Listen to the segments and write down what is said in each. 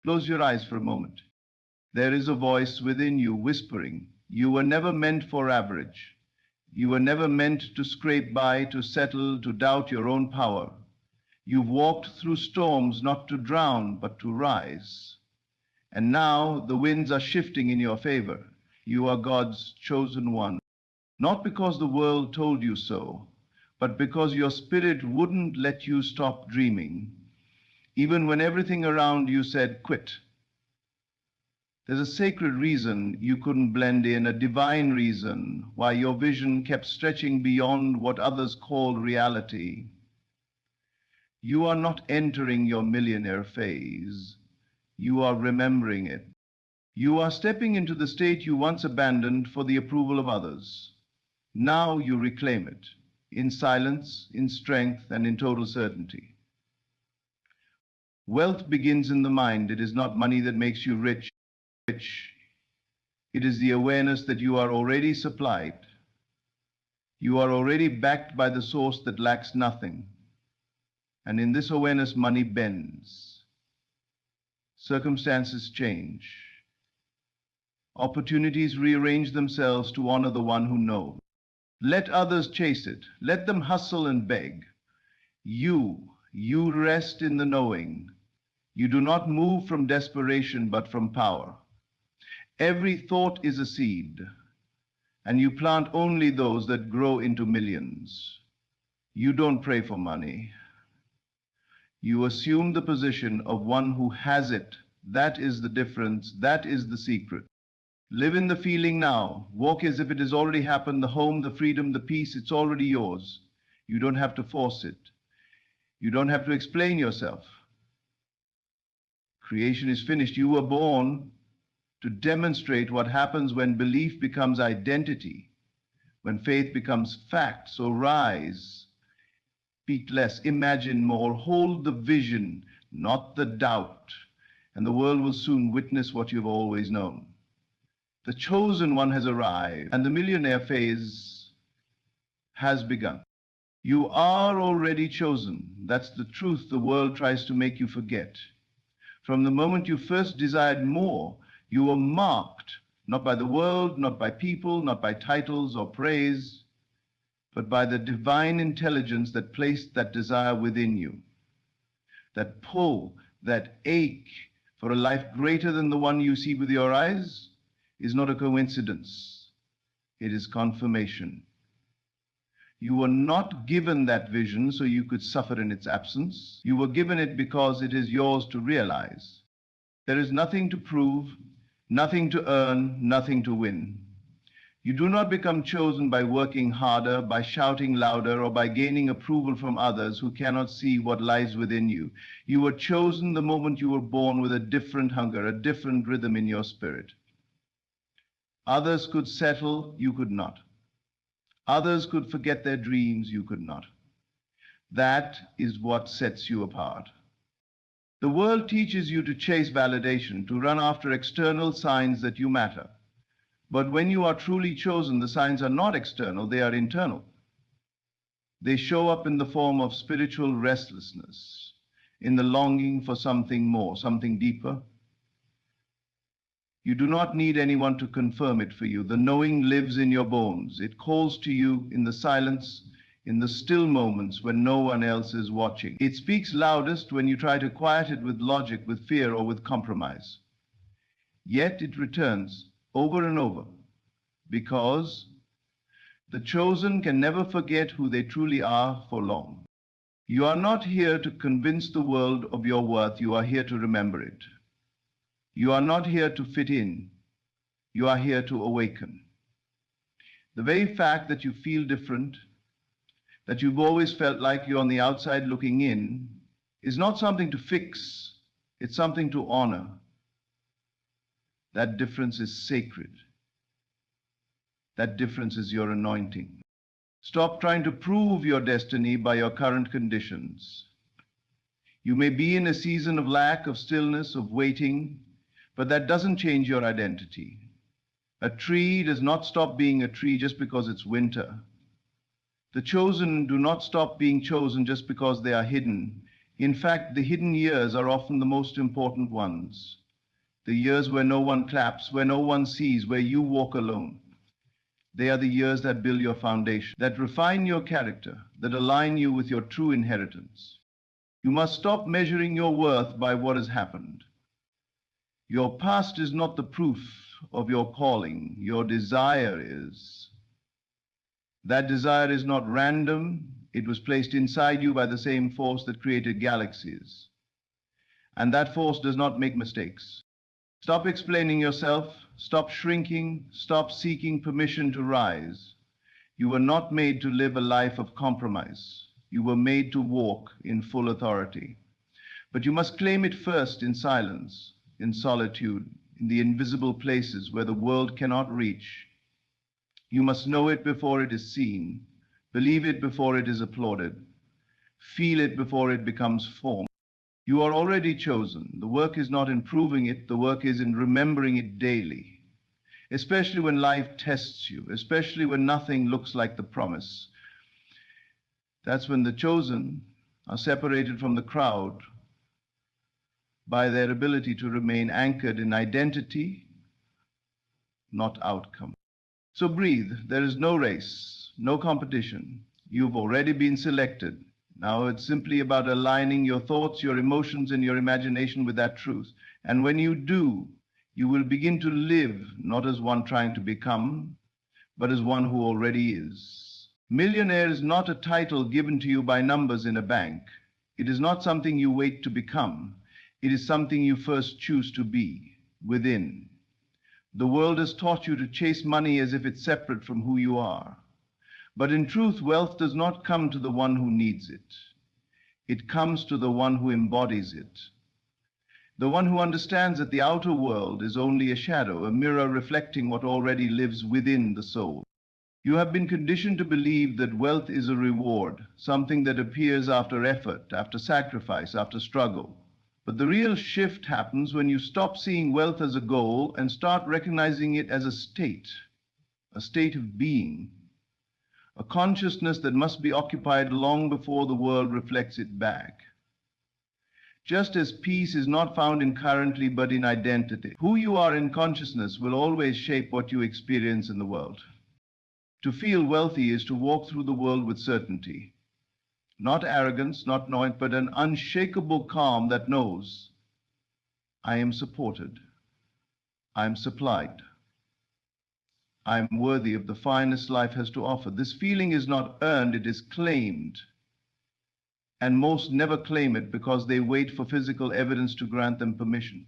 Close your eyes for a moment. There is a voice within you whispering, you were never meant for average. You were never meant to scrape by, to settle, to doubt your own power. You've walked through storms not to drown, but to rise. And now the winds are shifting in your favor. You are God's chosen one. Not because the world told you so, but because your spirit wouldn't let you stop dreaming, even when everything around you said quit. There's a sacred reason you couldn't blend in, a divine reason why your vision kept stretching beyond what others call reality. You are not entering your millionaire phase. You are remembering it. You are stepping into the state you once abandoned for the approval of others. Now you reclaim it, in silence, in strength, and in total certainty. Wealth begins in the mind. It is not money that makes you rich. It is the awareness that you are already supplied. You are already backed by the source that lacks nothing. And in this awareness, money bends. Circumstances change. Opportunities rearrange themselves to honor the one who knows. Let others chase it. Let them hustle and beg. You rest in the knowing. You do not move from desperation, but from power. Every thought is a seed, and you plant only those that grow into millions. You don't pray for money. You assume the position of one who has it. That is the difference. That is the secret. Live in the feeling now. Walk as if it has already happened. The home, the freedom, the peace, it's already yours. You don't have to force it. You don't have to explain yourself. Creation is finished. You were born to demonstrate what happens when belief becomes identity, when faith becomes fact. So rise, speak less, imagine more, hold the vision, not the doubt, and the world will soon witness what you've always known. The chosen one has arrived, and the millionaire phase has begun. You are already chosen. That's the truth the world tries to make you forget. From the moment you first desired more, you were marked, not by the world, not by people, not by titles or praise, but by the divine intelligence that placed that desire within you. That pull, that ache for a life greater than the one you see with your eyes is not a coincidence. It is confirmation. You were not given that vision so you could suffer in its absence. You were given it because it is yours to realize. There is nothing to prove, nothing to earn, nothing to win. You do not become chosen by working harder, by shouting louder, or by gaining approval from others who cannot see what lies within you. You were chosen the moment you were born with a different hunger, a different rhythm in your spirit. Others could settle, you could not. Others could forget their dreams, you could not. That is what sets you apart. The world teaches you to chase validation, to run after external signs that you matter. But when you are truly chosen, the signs are not external, they are internal. They show up in the form of spiritual restlessness, in the longing for something more, something deeper. You do not need anyone to confirm it for you. The knowing lives in your bones. It calls to you in the silence, in the still moments when no one else is watching. It speaks loudest when you try to quiet it with logic, with fear, or with compromise. Yet it returns over and over, because the chosen can never forget who they truly are for long. You are not here to convince the world of your worth. You are here to remember it. You are not here to fit in. You are here to awaken. The very fact that you feel different, that you've always felt like you're on the outside looking in, is not something to fix. It's something to honor. That difference is sacred. That difference is your anointing. Stop trying to prove your destiny by your current conditions. You may be in a season of lack, of stillness, of waiting, but that doesn't change your identity. A tree does not stop being a tree just because it's winter. The chosen do not stop being chosen just because they are hidden. In fact, the hidden years are often the most important ones. The years where no one claps, where no one sees, where you walk alone. They are the years that build your foundation, that refine your character, that align you with your true inheritance. You must stop measuring your worth by what has happened. Your past is not the proof of your calling. Your desire is. That desire is not random. It was placed inside you by the same force that created galaxies. And that force does not make mistakes. Stop explaining yourself. Stop shrinking. Stop seeking permission to rise. You were not made to live a life of compromise. You were made to walk in full authority. But you must claim it first in silence, in solitude, in the invisible places where the world cannot reach. You must know it before it is seen, believe it before it is applauded, feel it before it becomes form. You are already chosen. The work is not in proving it, the work is in remembering it daily, especially when life tests you, especially when nothing looks like the promise. That's when the chosen are separated from the crowd by their ability to remain anchored in identity, not outcome. So breathe. There is no race, no competition. You've already been selected. Now it's simply about aligning your thoughts, your emotions, and your imagination with that truth. And when you do, you will begin to live not as one trying to become, but as one who already is. Millionaire is not a title given to you by numbers in a bank. It is not something you wait to become. It is something you first choose to be, within. The world has taught you to chase money as if it's separate from who you are. But in truth, wealth does not come to the one who needs it. It comes to the one who embodies it. The one who understands that the outer world is only a shadow, a mirror reflecting what already lives within the soul. You have been conditioned to believe that wealth is a reward, something that appears after effort, after sacrifice, after struggle. But the real shift happens when you stop seeing wealth as a goal and start recognizing it as a state of being, a consciousness that must be occupied long before the world reflects it back. Just as peace is not found in currently but in identity, who you are in consciousness will always shape what you experience in the world. To feel wealthy is to walk through the world with certainty. Not arrogance, not noise, but an unshakable calm that knows, I am supported, I am supplied, I am worthy of the finest life has to offer. This feeling is not earned, it is claimed. And most never claim it because they wait for physical evidence to grant them permission.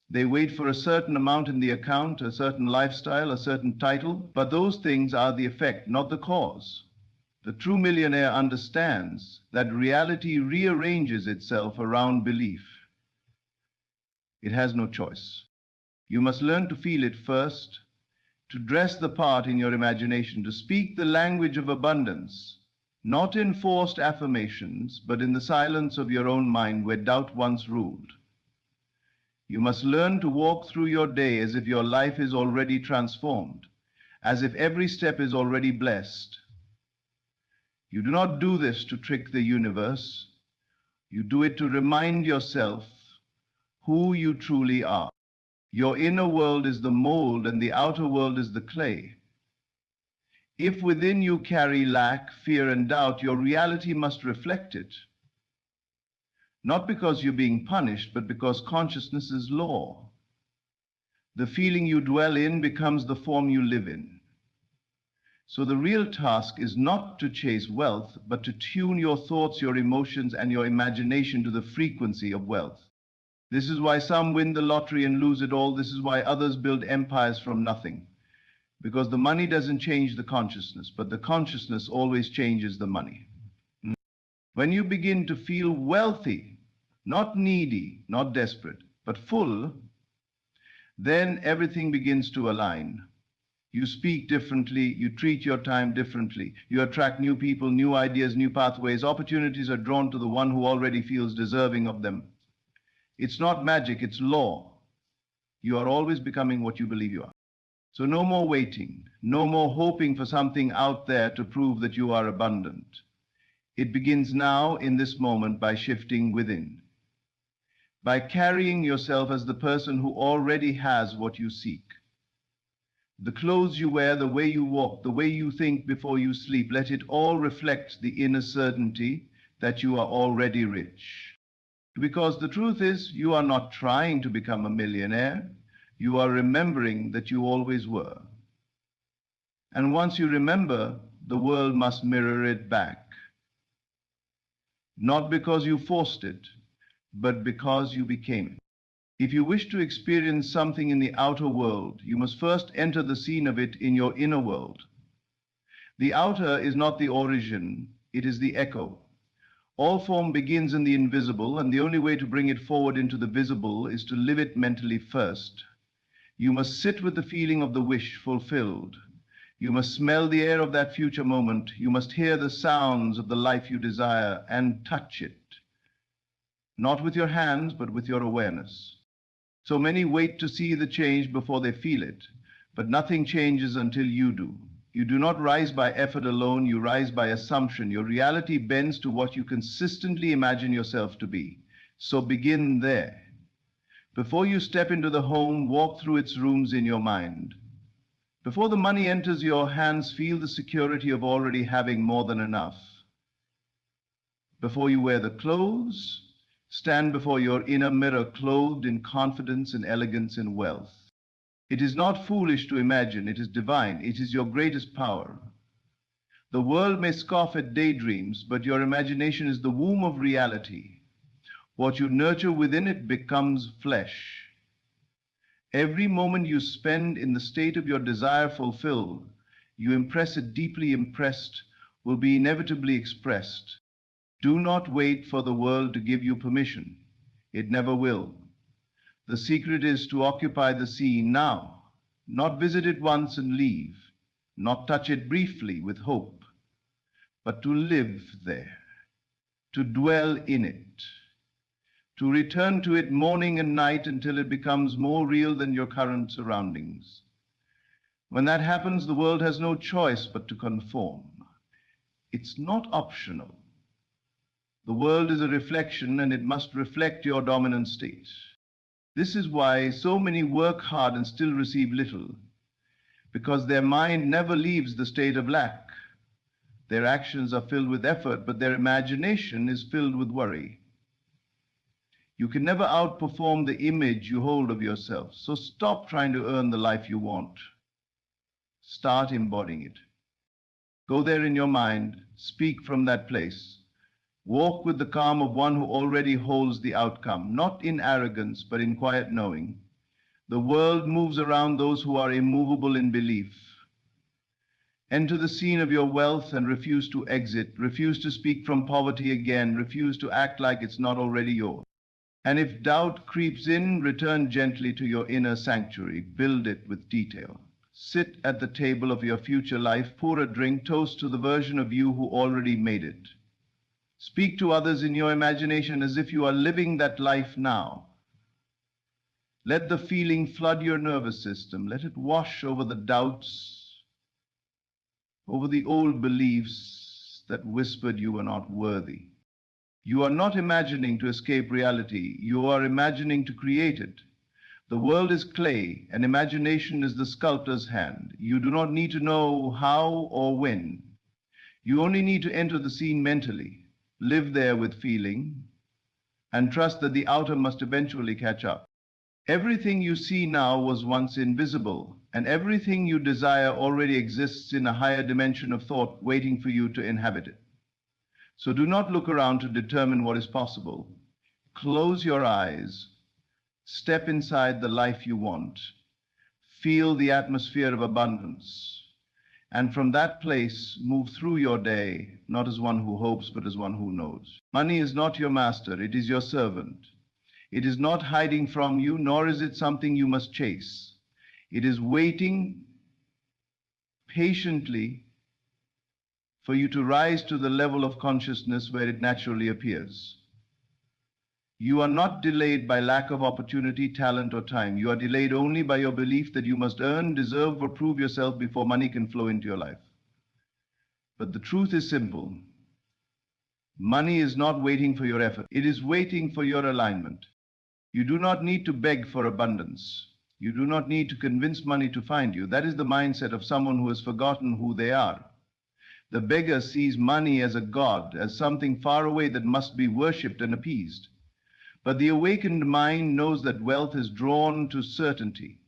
They wait for a certain amount in the account, a certain lifestyle, a certain title, but those things are the effect, not the cause. The true millionaire understands that reality rearranges itself around belief. It has no choice. You must learn to feel it first, to dress the part in your imagination, to speak the language of abundance, not in forced affirmations, but in the silence of your own mind where doubt once ruled. You must learn to walk through your day as if your life is already transformed, as if every step is already blessed. You do not do this to trick the universe. You do it to remind yourself who you truly are. Your inner world is the mold and the outer world is the clay. If within you carry lack, fear, and doubt, your reality must reflect it. Not because you're being punished, but because consciousness is law. The feeling you dwell in becomes the form you live in. So the real task is not to chase wealth, but to tune your thoughts, your emotions, and your imagination to the frequency of wealth. This is why some win the lottery and lose it all. This is why others build empires from nothing. Because the money doesn't change the consciousness, but the consciousness always changes the money. When you begin to feel wealthy, not needy, not desperate, but full, then everything begins to align. You speak differently, you treat your time differently, you attract new people, new ideas, new pathways. Opportunities are drawn to the one who already feels deserving of them. It's not magic, it's law. You are always becoming what you believe you are. So no more waiting, no more hoping for something out there to prove that you are abundant. It begins now in this moment by shifting within, by carrying yourself as the person who already has what you seek. The clothes you wear, the way you walk, the way you think before you sleep, let it all reflect the inner certainty that you are already rich. Because the truth is, you are not trying to become a millionaire. You are remembering that you always were. And once you remember, the world must mirror it back. Not because you forced it, but because you became it. If you wish to experience something in the outer world, you must first enter the scene of it in your inner world. The outer is not the origin, it is the echo. All form begins in the invisible, and the only way to bring it forward into the visible is to live it mentally first. You must sit with the feeling of the wish fulfilled. You must smell the air of that future moment. You must hear the sounds of the life you desire and touch it. Not with your hands, but with your awareness. So many wait to see the change before they feel it, but nothing changes until you do. You do not rise by effort alone, you rise by assumption. Your reality bends to what you consistently imagine yourself to be. So begin there. Before you step into the home, walk through its rooms in your mind. Before the money enters your hands, feel the security of already having more than enough. Before you wear the clothes, stand before your inner mirror clothed in confidence and elegance and wealth. It is not foolish to imagine, it is divine, it is your greatest power. The world may scoff at daydreams, but your imagination is the womb of reality. What you nurture within it becomes flesh. Every moment you spend in the state of your desire fulfilled, you impress it deeply impressed, will be inevitably expressed. Do not wait for the world to give you permission. It never will. The secret is to occupy the scene now, not visit it once and leave, not touch it briefly with hope, but to live there, to dwell in it, to return to it morning and night until it becomes more real than your current surroundings. When that happens, the world has no choice but to conform. It's not optional. The world is a reflection, and it must reflect your dominant state. This is why so many work hard and still receive little, because their mind never leaves the state of lack. Their actions are filled with effort, but their imagination is filled with worry. You can never outperform the image you hold of yourself, so stop trying to earn the life you want. Start embodying it. Go there in your mind, speak from that place. Walk with the calm of one who already holds the outcome, not in arrogance, but in quiet knowing. The world moves around those who are immovable in belief. Enter the scene of your wealth and refuse to exit, refuse to speak from poverty again, refuse to act like it's not already yours. And if doubt creeps in, return gently to your inner sanctuary, build it with detail. Sit at the table of your future life, pour a drink, toast to the version of you who already made it. Speak to others in your imagination as if you are living that life now. Let the feeling flood your nervous system. Let it wash over the doubts, over the old beliefs that whispered you were not worthy. You are not imagining to escape reality. You are imagining to create it. The world is clay, and imagination is the sculptor's hand. You do not need to know how or when. You only need to enter the scene mentally. Live there with feeling, and trust that the outer must eventually catch up. Everything you see now was once invisible, and everything you desire already exists in a higher dimension of thought waiting for you to inhabit it. So do not look around to determine what is possible. Close your eyes, step inside the life you want, feel the atmosphere of abundance. And from that place, move through your day, not as one who hopes, but as one who knows. Money is not your master, it is your servant. It is not hiding from you, nor is it something you must chase. It is waiting patiently for you to rise to the level of consciousness where it naturally appears. You are not delayed by lack of opportunity, talent, or time. You are delayed only by your belief that you must earn, deserve, or prove yourself before money can flow into your life. But the truth is simple. Money is not waiting for your effort. It is waiting for your alignment. You do not need to beg for abundance. You do not need to convince money to find you. That is the mindset of someone who has forgotten who they are. The beggar sees money as a god, as something far away that must be worshipped and appeased. But the awakened mind knows that wealth is drawn to certainty.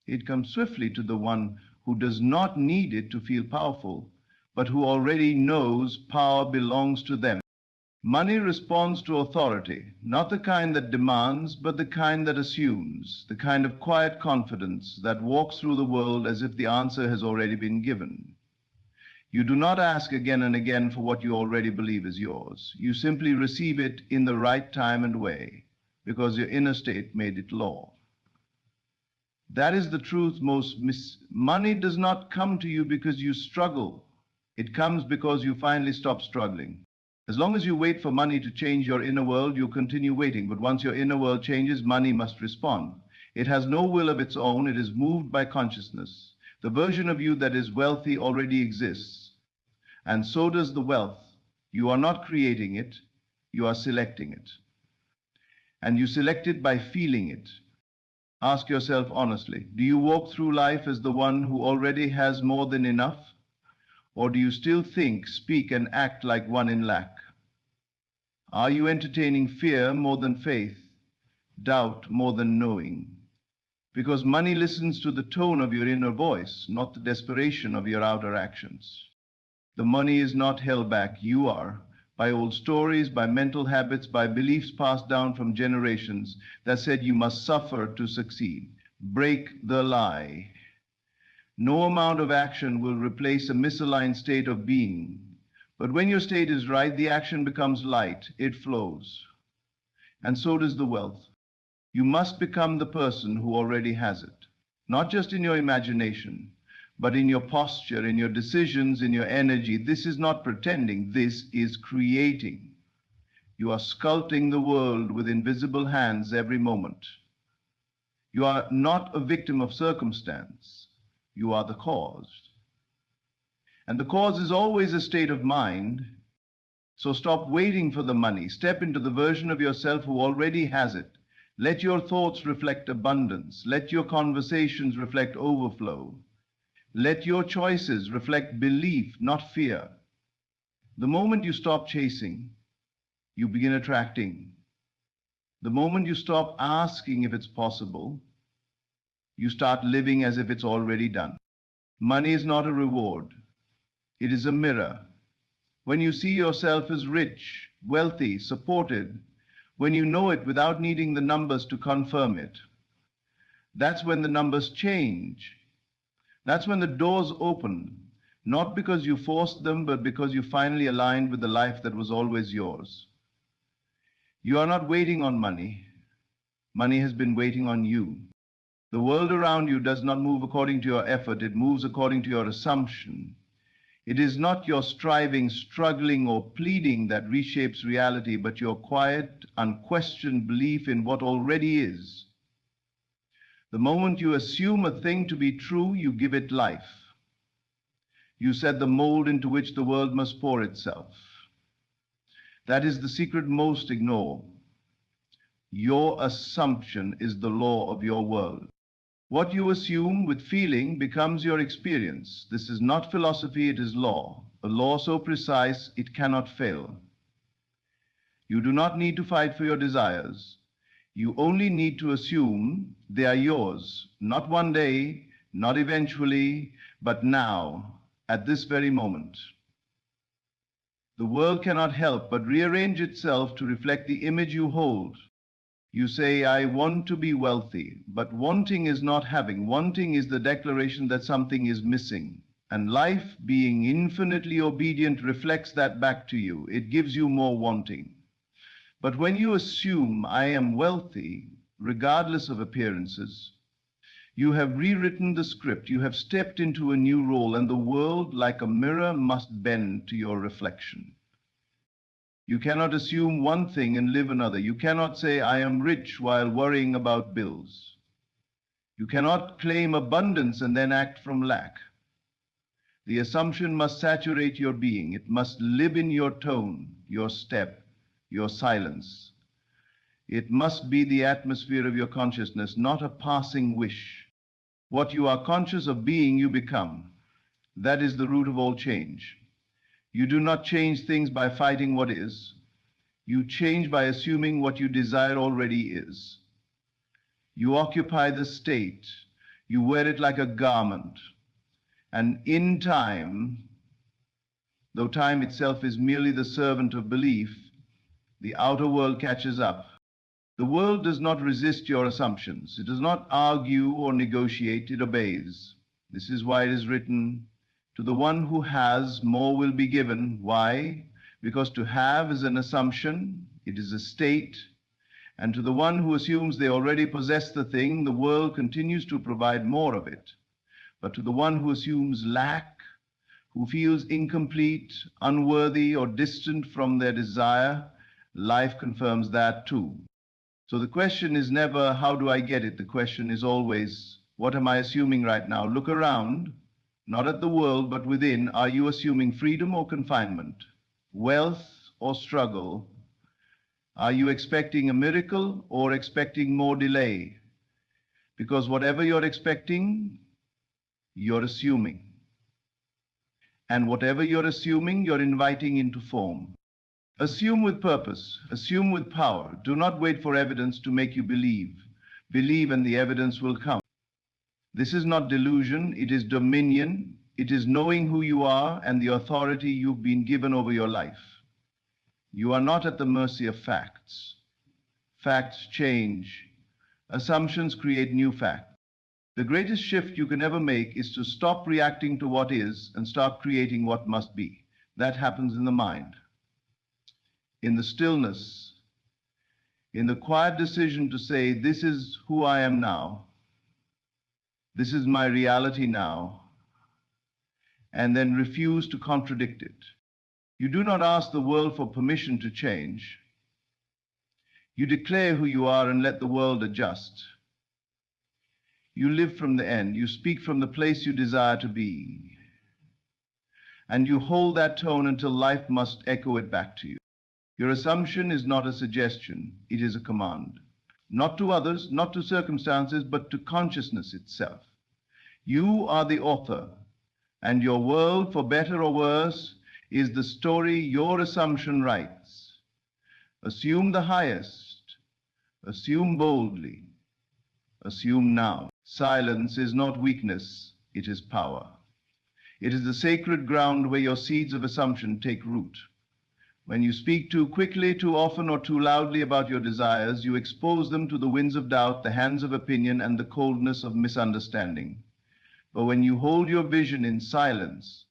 It comes swiftly to the one who does not need it to feel powerful, but who already knows power belongs to them. Money responds to authority, not the kind that demands, but the kind that assumes, the kind of quiet confidence that walks through the world as if the answer has already been given. You do not ask again and again for what you already believe is yours. You simply receive it in the right time and way, because your inner state made it law. That is the truth Money does not come to you because you struggle. It comes because you finally stop struggling. As long as you wait for money to change your inner world, you continue waiting. But once your inner world changes, money must respond. It has no will of its own. It is moved by consciousness. The version of you that is wealthy already exists, and so does the wealth. You are not creating it, you are selecting it. And you select it by feeling it. Ask yourself honestly, do you walk through life as the one who already has more than enough? Or do you still think, speak, and act like one in lack? Are you entertaining fear more than faith, doubt more than knowing? Because money listens to the tone of your inner voice, not the desperation of your outer actions. The money is not held back, you are, by old stories, by mental habits, by beliefs passed down from generations that said you must suffer to succeed. Break the lie. No amount of action will replace a misaligned state of being. But when your state is right, the action becomes light, it flows. And so does the wealth. You must become the person who already has it, not just in your imagination, but in your posture, in your decisions, in your energy. This is not pretending, this is creating. You are sculpting the world with invisible hands every moment. You are not a victim of circumstance. You are the cause. And the cause is always a state of mind. So stop waiting for the money. Step into the version of yourself who already has it. Let your thoughts reflect abundance. Let your conversations reflect overflow. Let your choices reflect belief, not fear. The moment you stop chasing, you begin attracting. The moment you stop asking if it's possible, you start living as if it's already done. Money is not a reward. It is a mirror. When you see yourself as rich, wealthy, supported, when you know it without needing the numbers to confirm it, that's when the numbers change. That's when the doors open, not because you forced them, but because you finally aligned with the life that was always yours. You are not waiting on money. Money has been waiting on you. The world around you does not move according to your effort, it moves according to your assumption. It is not your striving, struggling, or pleading that reshapes reality, but your quiet, unquestioned belief in what already is. The moment you assume a thing to be true, you give it life. You set the mold into which the world must pour itself. That is the secret most ignore. Your assumption is the law of your world. What you assume with feeling becomes your experience. This is not philosophy, it is law. A law so precise it cannot fail. You do not need to fight for your desires. You only need to assume they are yours, not one day, not eventually, but now, at this very moment. The world cannot help but rearrange itself to reflect the image you hold. You say, I want to be wealthy, but wanting is not having. Wanting is the declaration that something is missing. And life, being infinitely obedient, reflects that back to you. It gives you more wanting. But when you assume I am wealthy, regardless of appearances, you have rewritten the script. You have stepped into a new role, and the world, like a mirror, must bend to your reflection. You cannot assume one thing and live another. You cannot say, I am rich while worrying about bills. You cannot claim abundance and then act from lack. The assumption must saturate your being. It must live in your tone, your step, your silence. It must be the atmosphere of your consciousness, not a passing wish. What you are conscious of being, you become. That is the root of all change. You do not change things by fighting what is. You change by assuming what you desire already is. You occupy the state. You wear it like a garment. And in time, though time itself is merely the servant of belief, the outer world catches up. The world does not resist your assumptions. It does not argue or negotiate. It obeys. This is why it is written, to the one who has, more will be given. Why? Because to have is an assumption. It is a state. And to the one who assumes they already possess the thing, the world continues to provide more of it. But to the one who assumes lack, who feels incomplete, unworthy, or distant from their desire, life confirms that too. So the question is never, how do I get it? The question is always, what am I assuming right now? Look around, not at the world, but within. Are you assuming freedom or confinement? Wealth or struggle? Are you expecting a miracle or expecting more delay? Because whatever you're expecting, you're assuming. And whatever you're assuming, you're inviting into form. Assume with purpose, assume with power. Do not wait for evidence to make you believe. Believe and the evidence will come. This is not delusion, it is dominion. It is knowing who you are and the authority you've been given over your life. You are not at the mercy of facts. Facts change. Assumptions create new facts. The greatest shift you can ever make is to stop reacting to what is and start creating what must be. That happens in the mind. In the stillness, in the quiet decision to say, this is who I am now, this is my reality now, and then refuse to contradict it. You do not ask the world for permission to change. You declare who you are and let the world adjust. You live from the end. You speak from the place you desire to be. And you hold that tone until life must echo it back to you. Your assumption is not a suggestion, it is a command. Not to others, not to circumstances, but to consciousness itself. You are the author, and your world, for better or worse, is the story your assumption writes. Assume the highest, assume boldly, assume now. Silence is not weakness, it is power. It is the sacred ground where your seeds of assumption take root. When you speak too quickly, too often, or too loudly about your desires, you expose them to the winds of doubt, the hands of opinion, and the coldness of misunderstanding. But when you hold your vision in silence,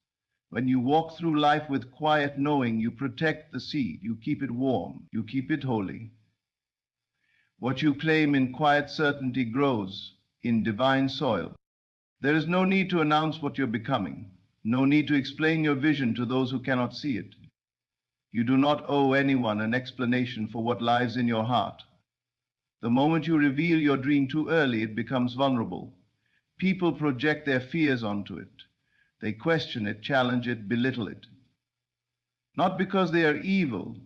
when you walk through life with quiet knowing, you protect the seed, you keep it warm, you keep it holy. What you claim in quiet certainty grows in divine soil. There is no need to announce what you're becoming, no need to explain your vision to those who cannot see it. You do not owe anyone an explanation for what lies in your heart. The moment you reveal your dream too early, it becomes vulnerable. People project their fears onto it. They question it, challenge it, belittle it. Not because they are evil,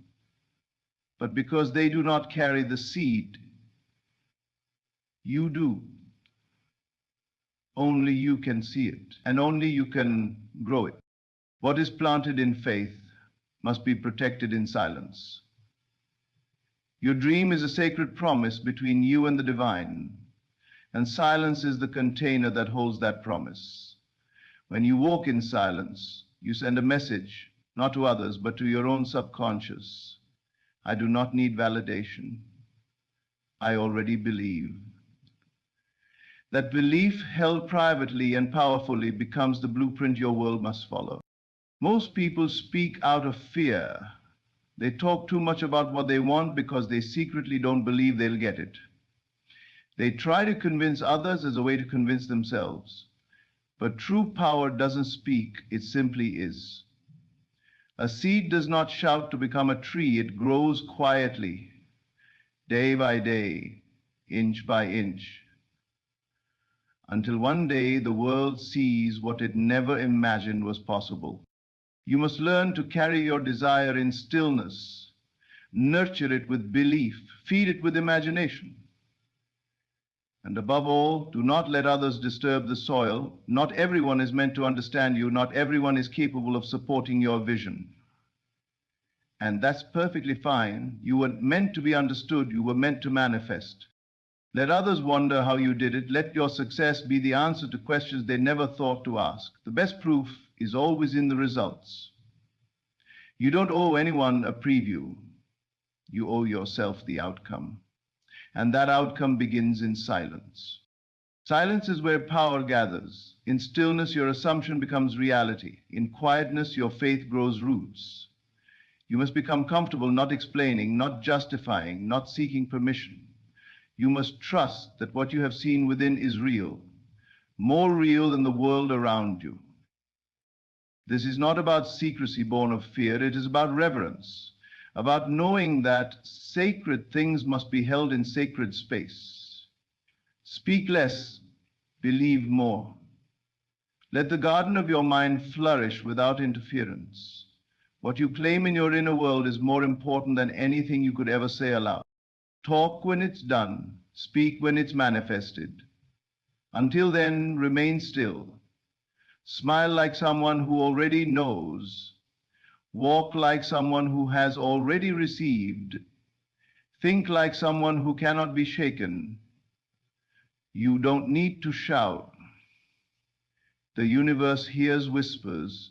but because they do not carry the seed. You do. Only you can see it, and only you can grow it. What is planted in faith must be protected in silence. Your dream is a sacred promise between you and the divine, and silence is the container that holds that promise. When you walk in silence, you send a message, not to others, but to your own subconscious. I do not need validation. I already believe. That belief held privately and powerfully becomes the blueprint your world must follow. Most people speak out of fear. They talk too much about what they want because they secretly don't believe they'll get it. They try to convince others as a way to convince themselves. But true power doesn't speak, it simply is. A seed does not shout to become a tree, it grows quietly, day by day, inch by inch. until one day the world sees what it never imagined was possible. You must learn to carry your desire in stillness, nurture it with belief, feed it with imagination. And above all, do not let others disturb the soil. Not everyone is meant to understand you. Not everyone is capable of supporting your vision. And that's perfectly fine. You were meant to be understood. You were meant to manifest. Let others wonder how you did it. Let your success be the answer to questions they never thought to ask. The best proof is always in the results. You don't owe anyone a preview. You owe yourself the outcome. And that outcome begins in silence. Silence is where power gathers. In stillness, your assumption becomes reality. In quietness, your faith grows roots. You must become comfortable not explaining, not justifying, not seeking permission. You must trust that what you have seen within is real, more real than the world around you. This is not about secrecy born of fear. It is about reverence, about knowing that sacred things must be held in sacred space. Speak less, believe more. Let the garden of your mind flourish without interference. What you claim in your inner world is more important than anything you could ever say aloud. Talk when it's done, speak when it's manifested. Until then, remain still. Smile like someone who already knows. Walk like someone who has already received. Think like someone who cannot be shaken. You don't need to shout. The universe hears whispers,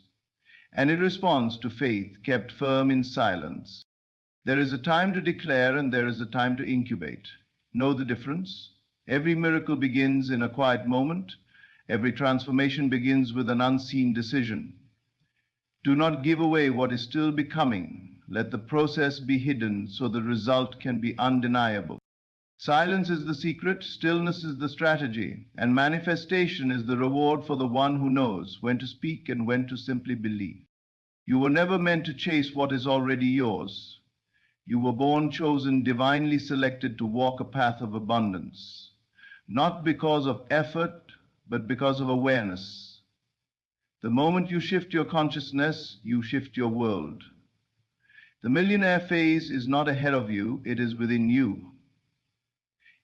and it responds to faith kept firm in silence. There is a time to declare and there is a time to incubate. Know the difference? Every miracle begins in a quiet moment. Every transformation begins with an unseen decision. Do not give away what is still becoming. Let the process be hidden so the result can be undeniable. Silence is the secret, stillness is the strategy, and manifestation is the reward for the one who knows when to speak and when to simply believe. You were never meant to chase what is already yours. You were born, chosen, divinely selected to walk a path of abundance, not because of effort, but because of awareness. The moment you shift your consciousness, you shift your world. The millionaire phase is not ahead of you, it is within you.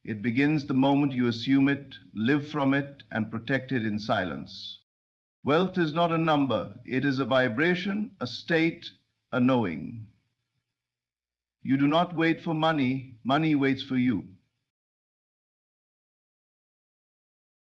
It begins the moment you assume it, live from it, and protect it in silence. Wealth is not a number, it is a vibration, a state, a knowing. You do not wait for money, money waits for you.